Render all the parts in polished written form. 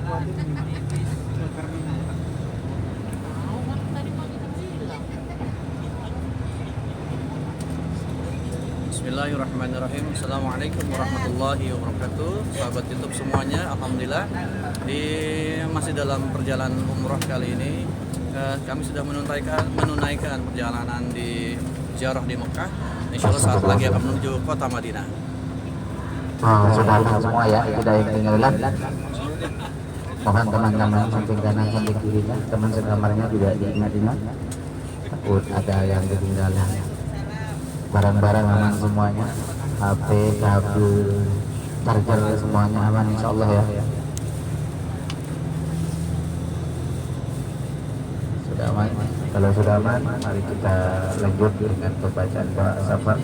Bismillahirrahmanirrahim. Assalamualaikum warahmatullahi wabarakatuh. Sahabat YouTube semuanya, alhamdulillah masih dalam perjalanan umroh kali ini kami sudah menunaikan perjalanan di ziarah di Mekah. Insyaallah saat lagi akan menuju kota Madinah. Sudah semua ya, tidak yang ketinggalan. Mohon teman-teman samping kanan samping kirinya, teman sekamarnya juga di Madinah. Takut ada yang ketinggalan. Barang-barang aman semuanya, HP, kabel, charger semuanya aman insyaallah ya. Sudah aman. Kalau sudah aman, mari kita lanjut dengan pembacaan doa safar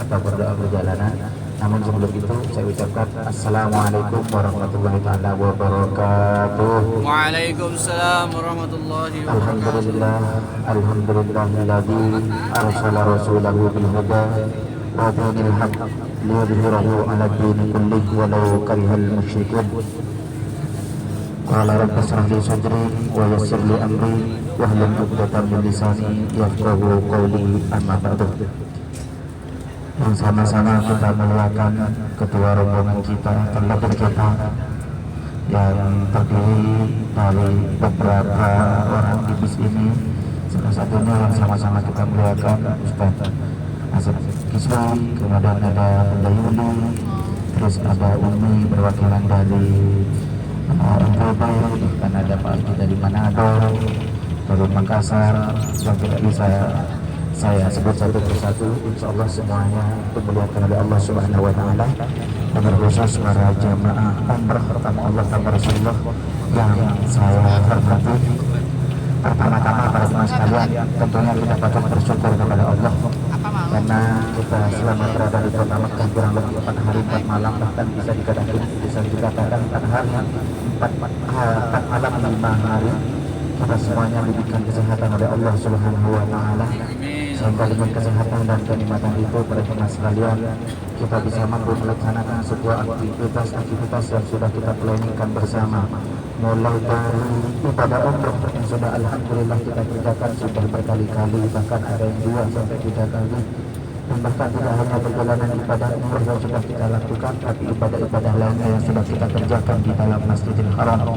atau berdoa perjalanan. Namun sebelum itu saya ucapkan Assalamualaikum warahmatullahi wabarakatuh. Waalaikumsalam warahmatullahi wabarakatuh. Alhamdulillahilladzi arsala rasulahu bil huda wa dinil haqq liyudhhirahu 'ala ad-dini kullihi walau karihal musyrikun. Qala rabbi ishrah li sadri wa yassir li amri wahlul 'uqdatam min lisani yafqahu qawli, amma ba'du. Yang sama-sama kita muliakan ketua rombongan kita, terlebih kita yang terdiri dari beberapa orang di bis ini. Salah satunya yang sama-sama kita muliakan Ustaz Asep Kiswi, kemudian ada Bunda Yuli, terus ada Umi perwakilan dari NTB, dan ada Pak Alki dari Manado, dari Makassar, yang tidak bisa saya sebut satu persatu. Insyaallah semuanya dimuliakan oleh Allah Subhanahu wa taala. Dan khusus para jamaah umrah pertama Allah tanpa Rasulullah yang saya hormati. Pertama-tama para jemaah sekalian, tentunya kita patut bersyukur kepada Allah karena kita selama berada di kota Mekah kurang lebih 4 hari 4 malam, bahkan bisa dikatakan 4 hari 4 malam 5 hari. Kita semuanya diberikan kesehatan oleh Allah Subhanahu wa taala, sehingga dengan kesehatan dan kenikmatan itu para jemaah sekalian kita bisa mampu melaksanakan sebuah aktivitas yang sudah kita planningkan bersama, mulai dari ibadah umrah yang sudah alhamdulillah kita kerjakan sudah berkali-kali, bahkan ada yang 2 sampai 3 kali, dan bahkan tidak hanya perjalanan ibadah umrah yang sudah kita lakukan, tapi ibadah-ibadah lainnya yang sudah kita kerjakan di dalam Masjidil Haram.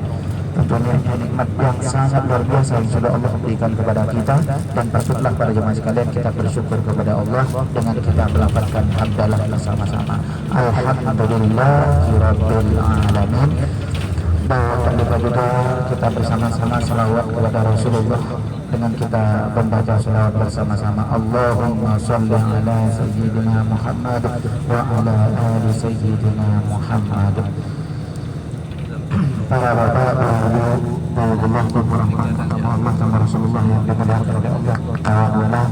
Tentunya nikmat yang sangat luar biasa yang sudah Allah berikan kepada kita, dan patutlah para jemaah sekalian kita bersyukur kepada Allah dengan kita melafazkan hamdalah bersama-sama, alhamdulillahirabbil alamin. Dan tak lupa juga kita bersama-sama selawat kepada Rasulullah dengan kita membaca selawat bersama-sama, Allahumma sholli ala sayyidina Muhammad wa ala ali sayyidina Muhammad. Para bapak, para ibu, Allah sama Rasulullah yang dimuliakan oleh Allah Ta'ala.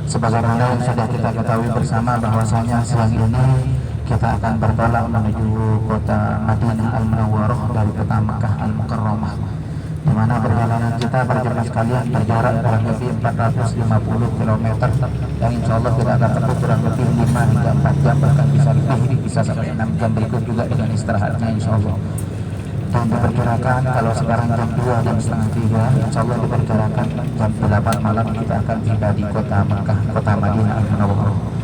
Sebagaimana yang sudah kita ketahui bersama bahwasanya siang ini kita akan bertolak menuju kota Madinah Al-Munawwarah dari kota Mekah Al-Mukarramah, di mana perjalanan kita berjemaah sekalian berjarak kurang lebih 450 km, yang insya Allah kita akan tempuh kurang lebih 5 hingga 4 jam, bahkan bisa lebih, bisa sampai 6 jam berikut juga dengan istirahatnya insya Allah. Dan diperkirakan kalau sekarang jam 2 dan setengah 3, insya Allah diperkirakan jam 8 malam kita akan tiba di kota Mekah, kota Madinah Al-Munawwarah.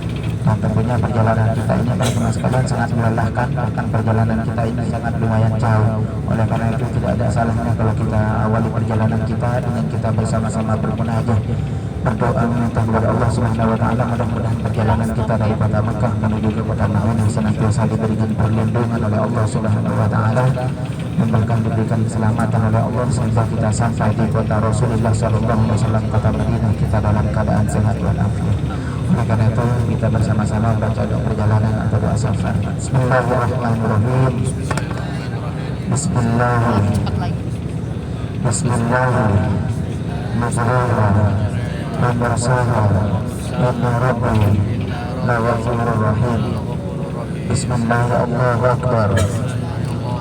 Dan tentunya perjalanan kita ini para jemaah sekalian sangat melelahkan, bahkan perjalanan kita ini sangat lumayan jauh. Oleh karena itu tidak ada salahnya kalau kita awali perjalanan kita dengan kita bersama-sama bermunajat, berdoa meminta kepada Allah Subhanahu wa taala, mudah-mudahan perjalanan kita dari kota Mekah menuju ke kota Madinah senantiasa diberikan perlindungan oleh Allah Subhanahu wa taala, dan bahkan diberikan keselamatan oleh Allah sehingga kita sampai di kota Rasulullah sallallahu alaihi wasallam, kota Madinah, kita dalam keadaan sehat walafiat. Oleh karena itu kita bersama-sama baca doa perjalanan atau doa safar. Bismillahirrahmanirrahim.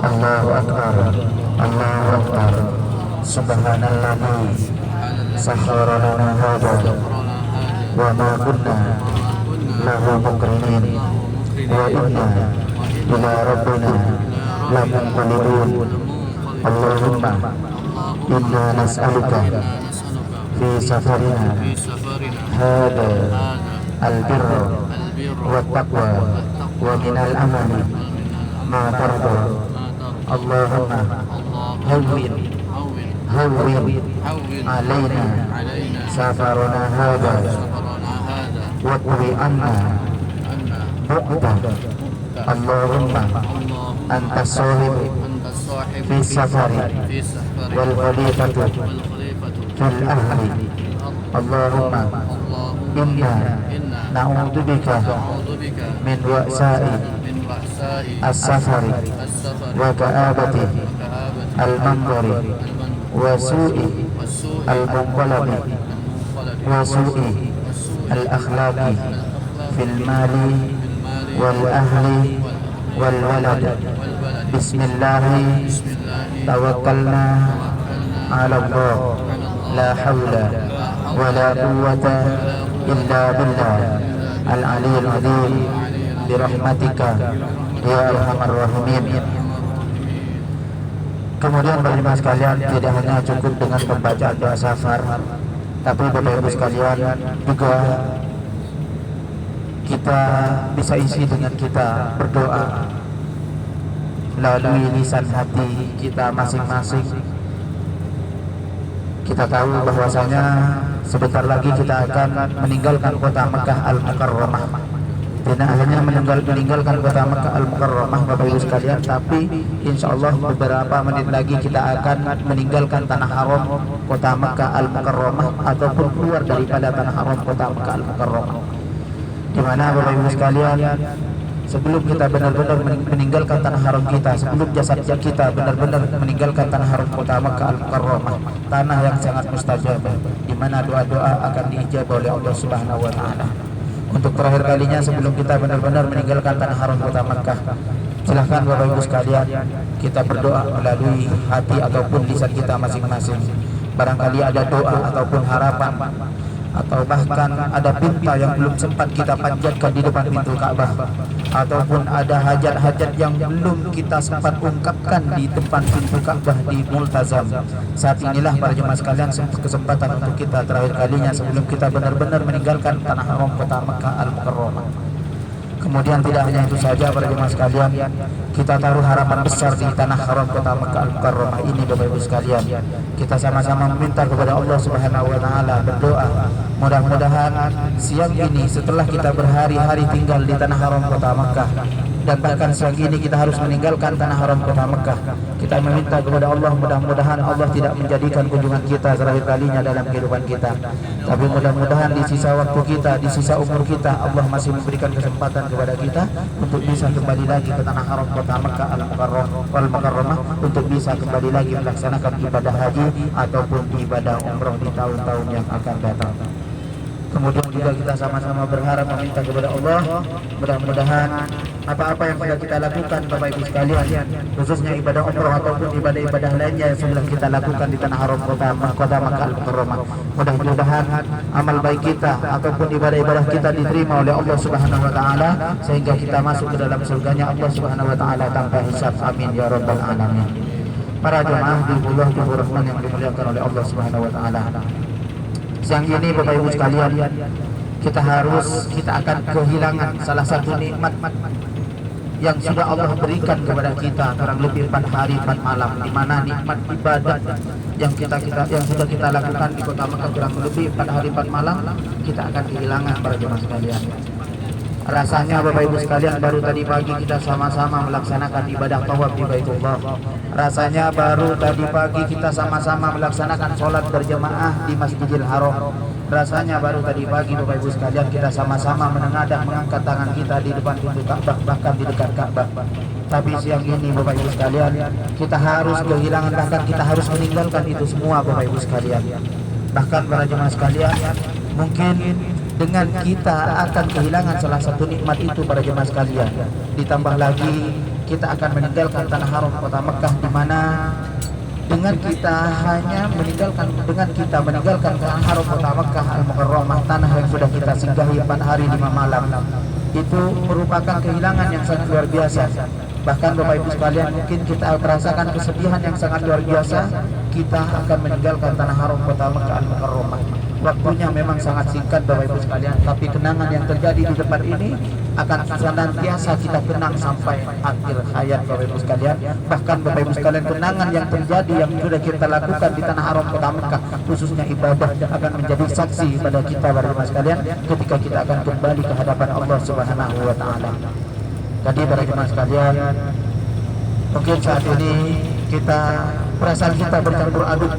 Allahu Akbar, Allahu Akbar. Subhanallah, sakhkhara lana hadza wa ma kunna lahu muqrinin wa inna ila rabbina lamunqalibun. Allahumma inna nas'aluka fi safarina hada al-birra wa taqwa wa minal amali ma tarda. Allahumma hawwin alaina safarana hada wa qwi anna bu'da. Allahumma anta sahibu fi safari wal khalifatu fil ahli. Allahumma inna na'udzubika min wa'sa'i as-safari wa ka'abati al-manzari wa su'i al-munqalabi wa su'i al-akhlaqi fil mali wal ahli wal walad. Bismillahi tawakkalna ala Allah, la hawla wa la quwwata illa billah al-aliyyil azim birahmatika ya arhamar rahimin. Kemudian Bapak-Ibu sekalian, tidak hanya cukup dengan pembacaan doa safar, tapi Bapak-Ibu sekalian juga kita bisa isi dengan kita berdoa melalui lisan hati kita masing-masing. Kita tahu bahwasanya sebentar lagi kita akan meninggalkan kota Mekah Al-Mukarramah. Tidak hanya meninggalkan kota Mekah Al-Mukarramah Bapak Ibu sekalian, tapi insya Allah beberapa menit lagi kita akan meninggalkan tanah haram kota Mekah Al-Mukarramah ataupun keluar daripada tanah haram kota Mekah Al-Mukarramah. Di mana Bapak Ibu sekalian, sebelum kita benar-benar meninggalkan tanah haram kita, sebelum jasad kita benar-benar meninggalkan tanah haram kota Mekah Al-Mukarramah, tanah yang sangat mustajab, di mana doa-doa akan diijabah oleh Allah Subhanahu wa taala. Untuk terakhir kalinya sebelum kita benar-benar meninggalkan tanah haram kota Mekah, silahkan Bapak Ibu sekalian kita berdoa melalui hati ataupun lisan kita masing-masing. Barangkali ada doa ataupun harapan, atau bahkan ada pinta yang belum sempat kita panjatkan di depan pintu Ka'bah, ataupun ada hajat-hajat yang belum kita sempat ungkapkan di depan pintu Ka'bah di Multazam. Saat inilah para jemaah sekalian kesempatan untuk kita terakhir kalinya sebelum kita benar-benar meninggalkan tanah haram kota Mekah Al-Mukarramah. Kemudian tidak hanya itu saja para jemaah sekalian, kita taruh harapan besar di tanah haram kota Mekah Al-Mukarramah ini Bapak Ibu sekalian. Kita sama-sama meminta kepada Allah Subhanahu wa taala, berdoa mudah-mudahan siang ini setelah kita berhari-hari tinggal di tanah haram kota Mekah, dan bahkan siang ini kita harus meninggalkan tanah haram kota Mekah, kita meminta kepada Allah mudah-mudahan Allah tidak menjadikan kunjungan kita terakhir kalinya dalam kehidupan kita, tapi mudah-mudahan di sisa waktu kita, di sisa umur kita, Allah masih memberikan kesempatan kepada kita untuk bisa kembali lagi ke tanah haram kota Mekah Al-Mukarramah, untuk bisa kembali lagi melaksanakan ibadah haji ataupun ibadah umroh di tahun-tahun yang akan datang. Kemudian juga kita sama-sama berharap meminta kepada Allah mudah-mudahan apa-apa yang sudah kita lakukan Bapak Ibu sekalian, khususnya ibadah umroh ataupun ibadah-ibadah lainnya yang sudah kita lakukan di tanah haram kota Mekah Al-Mukarramah, mudah-mudahan amal baik kita ataupun ibadah-ibadah kita diterima oleh Allah Subhanahu wa taala sehingga kita masuk ke dalam surganya Allah Subhanahu wa taala tanpa hisab. Amin ya rabbal alamin. Para jemaah di Rahman yang dimuliakan oleh Allah Subhanahu wa taala, siang ini Bapak Ibu sekalian, kita akan kehilangan salah satu nikmat yang sudah Allah berikan kepada kita kurang lebih 4 hari 4 malam, di mana nikmat ibadah yang sudah kita lakukan di kota Mekah kurang lebih 4 hari 4 malam kita akan kehilangan para jemaah sekalian. Rasanya Bapak Ibu sekalian, baru tadi pagi kita sama-sama melaksanakan ibadah tawaf di Baitullah. Rasanya baru tadi pagi kita sama-sama melaksanakan sholat berjamaah di Masjidil Haram. Rasanya baru tadi pagi Bapak Ibu sekalian kita sama-sama menengadah mengangkat tangan kita di depan pintu Ka'bah, bahkan di dekat Ka'bah. Tapi siang ini Bapak Ibu sekalian, kita harus kehilangan, bahkan kita harus meninggalkan itu semua Bapak Ibu sekalian. Bahkan para jemaah sekalian, mungkin dengan kita akan kehilangan salah satu nikmat itu para jemaah sekalian. Ditambah lagi kita akan meninggalkan tanah haram kota Mekah, di mana dengan kita meninggalkan tanah haram kota Mekah Al-Mukarramah, tanah yang sudah kita singgahi 4 hari 5 malam, itu merupakan kehilangan yang sangat luar biasa. Bahkan Bapak Ibu sekalian, mungkin kita merasakan kesedihan yang sangat luar biasa. Kita akan meninggalkan tanah haram kota Mekah Al-Mukarramah. Waktunya memang sangat singkat Bapak Ibu sekalian, tapi kenangan yang terjadi di tempat ini akan senantiasa kita kenang sampai akhir hayat Bapak Ibu sekalian. Bahkan Bapak Ibu sekalian, kenangan yang terjadi yang sudah kita lakukan di tanah haram kota Mekah, khususnya ibadah, akan menjadi saksi pada kita Bapak Ibu sekalian ketika kita akan kembali ke hadapan Allah Subhanahu wa taala. Jadi para jemaah sekalian, mungkin saat ini perasaan kita bercampur aduk.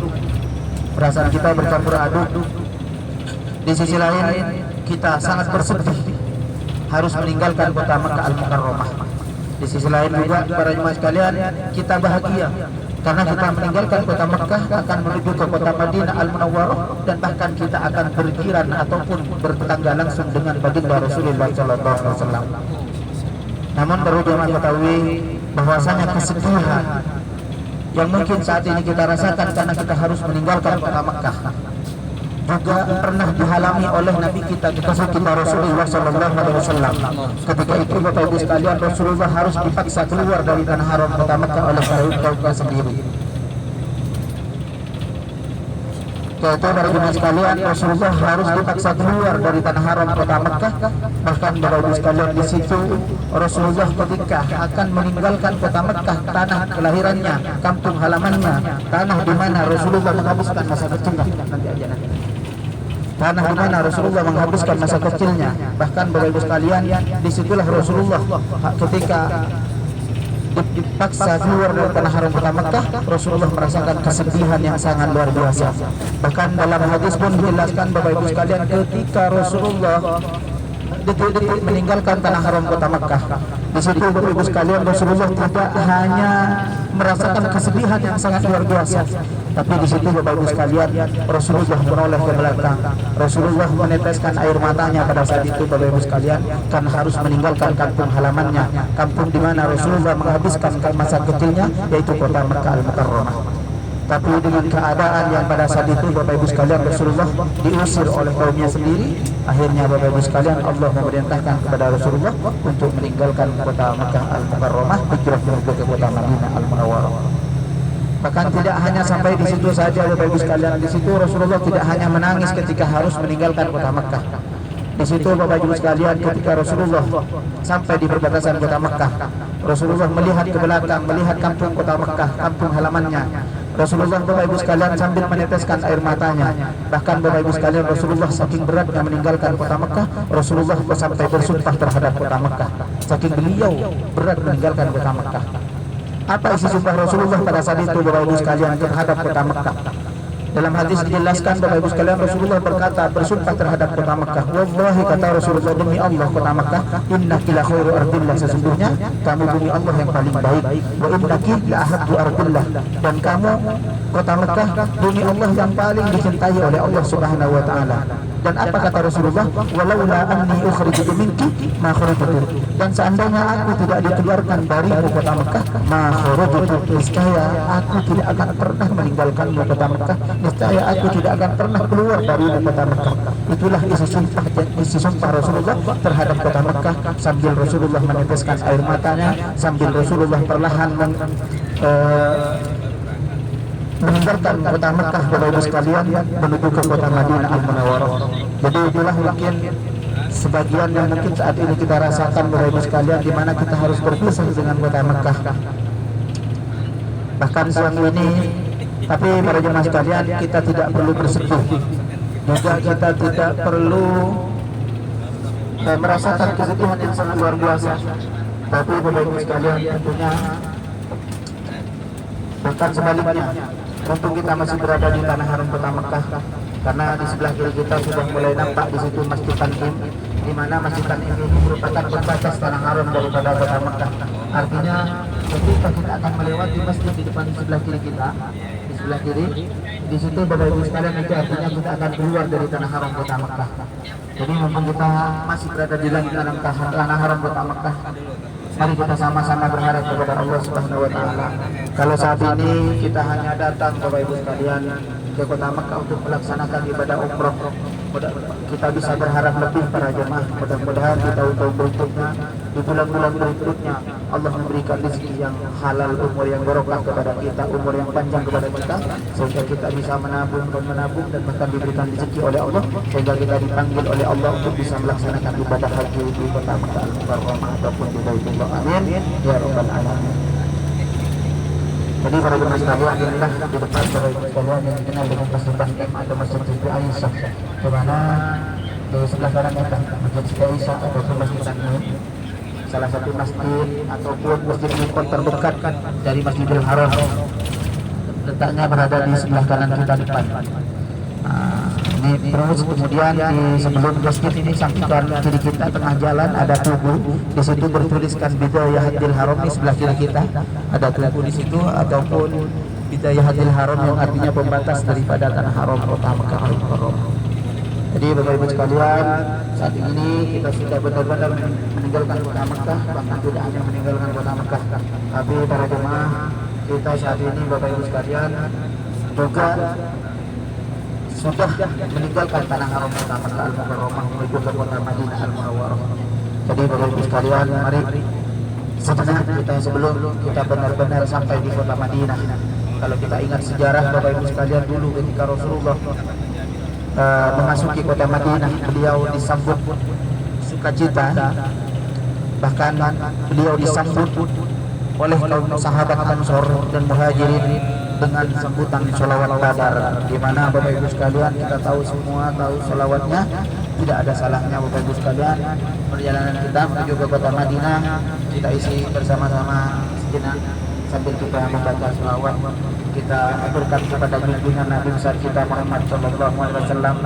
Perasaan kita bercampur aduk. Di sisi lain, kita sangat bersedih harus meninggalkan kota Mekah Al-Mukarramah. Di sisi lain juga para jemaah sekalian, kita bahagia karena kita meninggalkan kota Mekah akan menuju ke kota Madinah Al-Munawwarah, dan bahkan kita akan berjiran ataupun bertetangga langsung dengan baginda Rasulullah SAW. Namun perlu jemaah ketahui bahwasanya kesedihan yang mungkin saat ini kita rasakan karena kita harus meninggalkan kota Mekah juga pernah dialami oleh Nabi kita Rasulullah SAW. Ketika itu Bapak Ibu sekalian, Rasulullah harus dipaksa keluar dari tanah haram kota Mekah oleh kaum sendiri. Yaitu para jemaah sekalian, Rasulullah harus dipaksa keluar dari tanah haram kota Mekah. Bahkan Bapak Ibu sekalian, di situ Rasulullah ketika akan meninggalkan kota Mekah, tanah kelahirannya, kampung halamannya, tanah di mana Rasulullah menghabiskan masa kecilnya, tanah di mana Rasulullah menghabiskan masa kecilnya. Bahkan Bapak Ibu sekalian, disitulah Rasulullah ketika dipaksa keluar dari tanah haram kota Mekah, Rasulullah merasakan kesedihan yang sangat luar biasa. Bahkan dalam hadis pun dijelaskan Bapak Ibu sekalian, ketika Rasulullah detik-detik meninggalkan tanah haram kota Mekah, di situ Bapak Ibu sekalian, Rasulullah tidak hanya merasakan kesedihan yang sangat luar biasa, tapi di situ Bapak Ibu sekalian, Rasulullah menoleh ke belakang. Rasulullah meneteskan air matanya pada saat itu Bapak Ibu sekalian, karena harus meninggalkan kampung halamannya, kampung di mana Rasulullah menghabiskan masa kecilnya, yaitu kota Mekah Al-Mukarramah. Tapi dengan keadaan yang pada saat itu Bapak Ibu sekalian, Rasulullah diusir oleh kaumnya sendiri. Akhirnya Bapak Ibu sekalian, Allah memerintahkan kepada Rasulullah untuk meninggalkan kota Mekah Al-Mukarramah, hijrah menuju ke kota Madinah Al-Munawwarah. Bahkan tidak hanya sampai di situ saja Bapak Ibu sekalian, di situ Rasulullah tidak hanya menangis ketika harus meninggalkan kota Mekah. Di situ Bapak Ibu sekalian, ketika Rasulullah sampai di perbatasan kota Mekah, Rasulullah melihat ke belakang, melihat kampung kota Mekah, kampung halamannya. Rasulullah Bapak Ibu sekalian sambil meneteskan air matanya. Bahkan Bapak Ibu sekalian, Rasulullah saking beratnya meninggalkan kota Mekah, Rasulullah sampai bersumpah terhadap kota Mekah. Saking beliau berat meninggalkan kota Mekah. Apa isi sumpah Rasulullah pada saat itu Bapak Ibu sekalian terhadap kota Mekah? Dalam hadis dijelaskan Bapak Ibu sekalian, Rasulullah berkata, bersumpah terhadap kota Mekah, wallahi, kata Rasulullah, demi Allah kota Mekah, innaki la khairu ardillah, sesungguhnya kamu bumi Allah yang paling baik, wa innaki la ahabbu ardillah, dan kamu kota Mekah bumi Allah yang paling dicintai oleh Allah Subhanahu wa taala. Dan apa kata Rasulullah? Walaula anni ukhrijtu minki ma kharajtu. Dan seandainya aku tidak dikeluarkan dari kota Mekah, ma kharajtu, niscaya aku tidak akan pernah meninggalkanmu kota Mekah, niscaya aku tidak akan pernah keluar dari kota Mekah. Itulah isi sumpah Rasulullah terhadap kota Mekah, sambil Rasulullah meneteskan air matanya, sambil Rasulullah perlahan meninggalkan kota Mekah Bapak Ibu sekalian menuju ke kota Madinah Al-Munawwarah. Jadi itulah mungkin sebagian yang mungkin saat ini kita rasakan Bapak Ibu sekalian, di mana kita harus berpisah dengan kota Mekah. Bahkan siang ini, tapi para jemaah sekalian, kita tidak perlu bersedih, juga kita tidak perlu merasakan kesedihan yang sangat luar biasa. Tapi Bapak Ibu sekalian, tentunya bahkan sebaliknya, mumpung kita masih berada di tanah haram kota Mekah, karena di sebelah kiri kita sudah mulai nampak di situ Masjid Tan'im, di mana Masjid Tan'im ini merupakan pembatas tanah haram daripada kota Mekah. Artinya ketika kita akan melewati masjid di depan sebelah kiri kita, di sebelah kiri, di situ Bapak Ibu sekalian, itu artinya kita akan keluar dari tanah haram kota Mekah. Jadi mumpung kita masih berada di dalam tanah haram kota Mekah, mari kita sama-sama berharap kepada Allah Subhanahu wa taala. Kalau saat ini kita hanya datang Bapak Ibu sekalian ke kota Makkah untuk melaksanakan ibadah umroh. Kita bisa berharap lebih para jemaah. Mudah-mudahan di tahun-tahun berikutnya, di bulan-bulan berikutnya, Allah memberikan rezeki yang halal, umur yang barokah kepada kita, umur yang panjang kepada kita, sehingga kita bisa menabung dan bahkan diberikan rezeki oleh Allah, sehingga kita dipanggil oleh Allah untuk bisa melaksanakan ibadah haji di kota Makkah Al-Mukarramah ataupun di Baitullah. Amin ya rabbal alamin. Jadi para jemaah sekalian, inilah di depan para jemaah sekalian yang dikenal dengan Masjid atau Masjid Siti Aisyah, di mana di sebelah kanan kita Masjid Siti Aisyah ataupun Masjid Tanwin, salah satu masjid ataupun masjid mikot terdekat dari Masjidil Haram. Letaknya berada di sebelah kanan kita depan. Ini terus kemudian di sebelum masjid ini sampingkan kiri kita tengah jalan ada tugu, di situ bertuliskan Bidayatil Haram. Di sebelah kiri kita ada tugu di situ ataupun Bidayatil Haram yang artinya pembatas daripada tanah haram kota Makkah Al-Mukarramah. Jadi Bapak Ibu sekalian, saat ini kita sudah benar-benar meninggalkan kota Makkah, bahkan tidak hanya meninggalkan kota Makkah, tapi para jemaah kita saat ini Bapak Ibu sekalian juga sudah meninggalkan tanah haram kota Makkah Al-Mukarramah menuju ke kota Madinah Al-Munawwarah. Jadi Bapak Ibu sekalian, mari sejenak kita sebelum kita benar-benar sampai di kota Madinah. Kalau kita ingat sejarah Bapak Ibu sekalian, dulu ketika Rasulullah memasuki kota Madinah, beliau disambut sukacita, bahkan beliau disambut oleh kaum sahabat Ansor dan Muhajirin dengan sambutan sholawat badar, di mana Bapak Ibu sekalian kita tahu semua, tahu sholawatnya tidak ada salahnya. Bapak Ibu sekalian, perjalanan kita menuju ke kota Madinah kita isi bersama-sama sejenak sambil kita membaca sholawat, kita aturkan kepada junjungan Nabi besar kita Muhammad sallallahu alaihi wasallam.